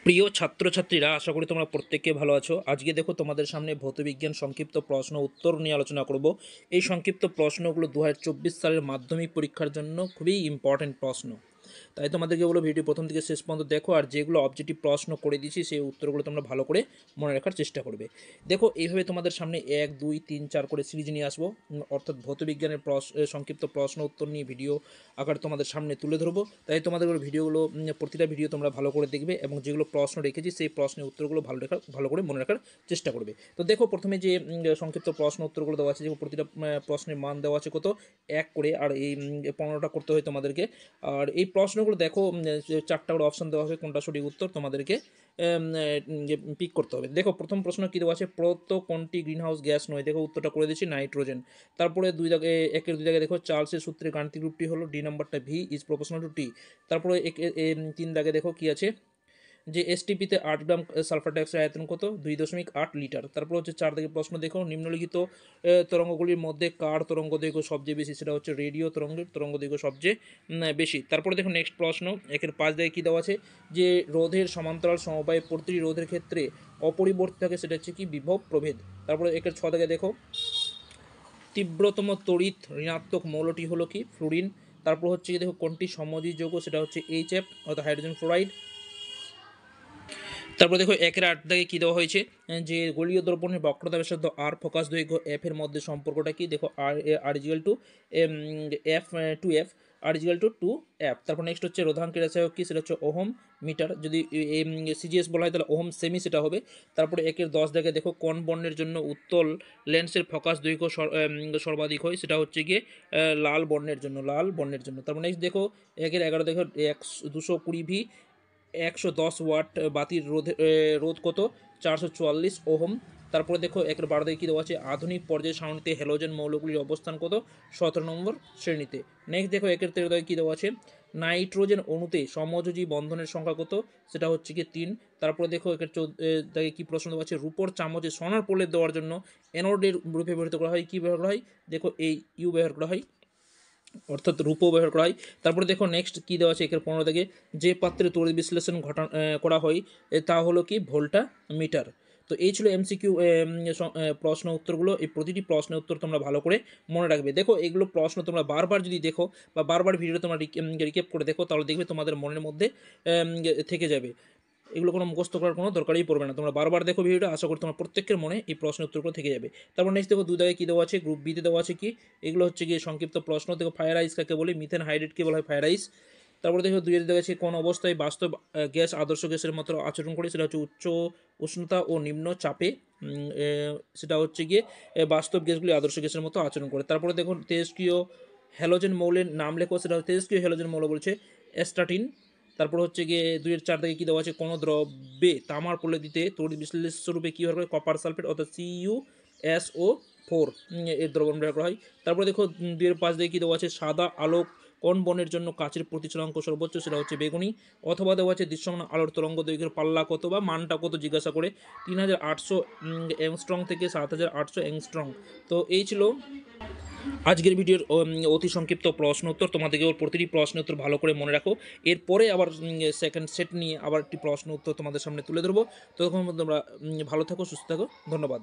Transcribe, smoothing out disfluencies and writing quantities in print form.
প্রিয় ছাত্রছাত্রীরা, আশা করি তোমরা প্রত্যেকে ভালো আছো। আজকে দেখো তোমাদের সামনে ভৌতবিজ্ঞান সংক্ষিপ্ত প্রশ্ন উত্তর নিয়ে আলোচনা করব। এই সংক্ষিপ্ত প্রশ্নগুলো 2024 সালের মাধ্যমিক পরীক্ষার জন্য খুবই ইম্পর্টেন্ট প্রশ্ন। তাই তোমাদেরকে বলো ভিডিও প্রথম থেকে শেষ পর্যন্ত দেখো, আর যেগুলো অবজেক্টিভ প্রশ্ন করে দিয়েছি সেই উত্তরগুলো তোমরা ভালো করে মনে রাখার চেষ্টা করবে। দেখো এইভাবে তোমাদের সামনে 1, 2, 3, 4 করে সিরিজ নিয়ে আসবো, অর্থাৎ ভৌতবিজ্ঞানের সংক্ষিপ্ত প্রশ্ন উত্তর নিয়ে ভিডিও আকার তোমাদের সামনে তুলে ধরবো। তাই তোমাদের ভিডিওগুলো প্রতিটা ভিডিও তোমরা ভালো করে দেখবে এবং যেগুলো প্রশ্ন রেখেছি সেই প্রশ্নের উত্তরগুলো ভালো করে মনে রাখার চেষ্টা করবে। তো দেখো প্রথমে যে সংক্ষিপ্ত প্রশ্ন উত্তরগুলো দেওয়া আছে, যে প্রতিটা প্রশ্নের মান দেওয়া আছে কত 1 করে, আর এই 15টা করতে হয় তোমাদেরকে। আর এই প্রশ্নগুলো দেখো 4টা করে অপশান দেওয়া হবে, কোনটা সঠিক উত্তর তোমাদেরকে পিক করতে হবে। দেখো প্রথম প্রশ্ন কী দেওয়া আছে, প্রদত্ত কোনটি গ্রিনহাউস গ্যাস নয়? দেখো উত্তরটা করে দিচ্ছি নাইট্রোজেন। তারপরে একের দুই জায়গায় দেখো চার্লসের সূত্রের গাণিতিক রূপটি হলো ডি নাম্বারটা ভি ইজ প্রপোর্শনাল টু টি। তারপরে 3 দাগে দেখো কী আছে, যে এসটিপিতে 8 গ্রাম সালফার ডাইঅক্সাইড আয়তন কত? 2.8 লিটার। তারপর হচ্ছে 4 থেকে প্রশ্ন দেখো, নিম্নলিখিত তরঙ্গগুলির মধ্যে কার তরঙ্গ দৈর্ঘ্য সবচেয়ে বেশি? সেটা হচ্ছে রেডিও তরঙ্গের তরঙ্গ দৈর্ঘ্য সবচেয়ে বেশি। তারপরে দেখো নেক্সট প্রশ্ন, 1-5 দাগে কী দেওয়া আছে, যে রোধের সমান্তরাল সমবায়ে প্রতিটি রোধের ক্ষেত্রে অপরিবর্তিত থাকে, সেটা হচ্ছে কি? বিভব প্রভেদ। তারপরে 6 দাগে দেখো, তীব্রতম তড়িৎ ঋণাত্মক মৌলটি হলো কি? ফ্লুরিন। তারপর হচ্ছে কি দেখো, কোনটি সমযোজী যৌগ? সেটা হচ্ছে HF অর্থাৎ হাইড্রোজেন ফ্লোরাইড। তারপর দেখো 1-8 দাগে কী দেওয়া হয়েছে, যে গোলীয় দ্রবণের বক্রতা ব্যাসার্ধ আর ফোকাস দৈর্ঘ্য এফ এর মধ্যে সম্পর্কটা কি? দেখো আর is equal to F two F, আর ইজিক্যাল টু 2F। তারপর নেক্সট হচ্ছে রোধাঙ্কের রাসায়নিক কি? সেটা হচ্ছে ওহম মিটার। যদি সিজিএস বলা হয় তাহলে ওহম সেমি সেটা হবে। তারপরে 1-10 দাগে দেখো, কোন বর্ণের জন্য উত্তল লেন্সের ফোকাস দৈর্ঘ্য সর্বাধিক হয়? সেটা হচ্ছে গিয়ে লাল বর্ণের জন্য, লাল বর্ণের জন্য। তারপর নেক্সট দেখো 1-11 দেখো 220 ভি 110 ওয়াট বাতির রোধ কত? 444 ওহম। তারপরে দেখো 1-12 কী দেওয়া আছে, আধুনিক পর্যায় সারণীতে হ্যালোজেন মৌলগুলির অবস্থান কত? 17 নম্বর শ্রেণীতে। নেক্সট দেখো 1-13 কী দেওয়া আছে, নাইট্রোজেন অণুতে সমযোজী বন্ধনের সংখ্যা কত? সেটা হচ্ছে কি 3। তারপরে দেখো 1-14 কী প্রশ্ন দেওয়া আছে, রূপোর চামচে সোনার প্রলেপ দেওয়ার জন্য অ্যানোডের রূপে ব্যবহৃত করা হয়, কী ব্যবহার করা হয়? দেখো এই ইউ ব্যবহার করা হয়, অর্থাৎ রূপও ব্যবহার করা হয়। তারপরে দেখো নেক্সট কী দেওয়া আছে 15 থেকে, যে পাত্রে তড়িৎ বিশ্লেষণ করা হয় তা হলো কি? Voltmeter. তো এই ছিল এমসিকিউ প্রশ্ন উত্তরগুলো। এই প্রতিটি প্রশ্নের উত্তর তোমরা ভালো করে মনে রাখবে। দেখো এগুলো প্রশ্ন তোমরা বারবার যদি দেখো বা বারবার ভিডিওটা তোমরা রিক্যাপ করে দেখো, তাহলে দেখবে তোমাদের মনের মধ্যে থেকে যাবে। এগুলো কোনো মুখস্থ করার কোনো দরকারই পড়বে না। তোমরা বারবার দেখো ভিডিওটা, আশা করি তোমার প্রত্যেকের মনে এই প্রশ্নের উত্তরগুলো থেকে যাবে। তারপর নেক্সট দেখো 2 দাগে কী দেওয়া আছে, গ্রুপ বিতে দেওয়া আছে কি? এগুলো হচ্ছে গিয়ে সংক্ষিপ্ত প্রশ্ন। দেখো ফায়ার আইস কাকে বলে? মিথেন হাইড্রেটকে বলা হয় ফায়ার আইস। তারপরে দেখো 2 দেখা যাচ্ছে, কোন অবস্থায় বাস্তব গ্যাস আদর্শ গ্যাসের মতো আচরণ করে? সেটা হচ্ছে উচ্চ উষ্ণতা ও নিম্ন চাপে। সেটা হচ্ছে গিয়ে বাস্তব গ্যাসগুলি আদর্শ গ্যাসের মতো আচরণ করে। তারপরে দেখুন তেজস্ক্রিয় হ্যালোজেন মৌলের নাম লেখো। সেটা হচ্ছে তেজস্ক্রিয় হ্যালোজেন মৌল বলছে অ্যাস্টাটিন। তারপর হচ্ছে গিয়ে 2-4 থেকে কী দেওয়া আছে, কোনো দ্রব্যে তামার প্রলেপ দিতে তড়িৎ বিশ্লেষ্যরূপে কী ব্যবহার করে? কপার সালফেট অর্থাৎ CuSO4 এর দ্রবণ ব্যবহার করা হয়। তারপরে দেখো 2-5 থেকে কী দেওয়া আছে, সাদা আলোক কোন বর্ণের জন্য কাচের প্রতিচলাঙ্ক সর্বোচ্চ? সেটা হচ্ছে বেগুনি। অথবা দেওয়া আছে দৃশ্যমান আলোর তরঙ্গ দৈর্ঘ্যের পাল্লা কত বা মানটা কত জিজ্ঞাসা করে? 3800 অ্যাংস্ট্রং থেকে 7800 অ্যাংস্ট্রং। তো এই ছিল আজকের ভিডিওর অতি সংক্ষিপ্ত প্রশ্ন উত্তর। তোমাদেরকে ওর প্রতিটি প্রশ্ন উত্তর ভালো করে মনে রাখো। এরপরে আবার সেকেন্ড সেট নিয়ে আবার একটি প্রশ্ন উত্তর তোমাদের সামনে তুলে ধরবো। ততক্ষণ তোমরা ভালো থাকো, সুস্থ থাকো। ধন্যবাদ।